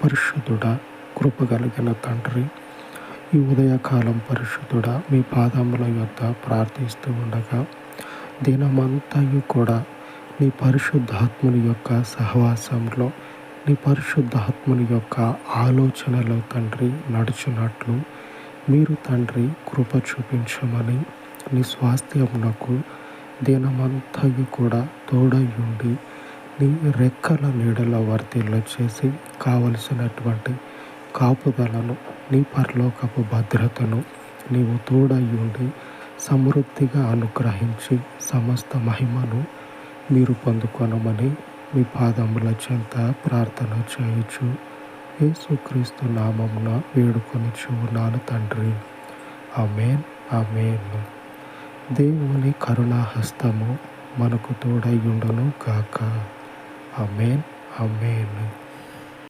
పరిశుద్ధుడా, కృపగలిగిన తండ్రి, ఈ ఉదయకాలం పరిశుద్ధుడా మీ పాదముల యొద్ద ప్రార్థిస్తూ ఉండగా దినమంతయు కూడా నీ పరిశుద్ధాత్ముని యొక్క సహవాసంలో, నీ పరిశుద్ధాత్ముని యొక్క ఆలోచనలో తండ్రి నడుచున్నట్లు మీరు తండ్రి కృప చూపించమని, నీ స్వాస్థ్యమునకు దినమంతయు కూడా తోడయుండి నీ రెక్కల నీడలో వర్తిల్ల చేసి కావలసినటువంటి కాపుదలను, నీ పరలోకపు భద్రతను నీవు తోడయుండి సమృద్ధిగా అనుగ్రహించి సమస్త మహిమను మీరు పొందుకొనమని మీ పాదముల చెంత ప్రార్థన చేయుచు యేసుక్రీస్తు నామమున వేడుకొనుచున్నాను తండ్రి. ఆమేన్, ఆమేన్. దేవుని కరుణాహస్తము మనకు తోడయుండును గాక. ఆమేన్, ఆమేన్.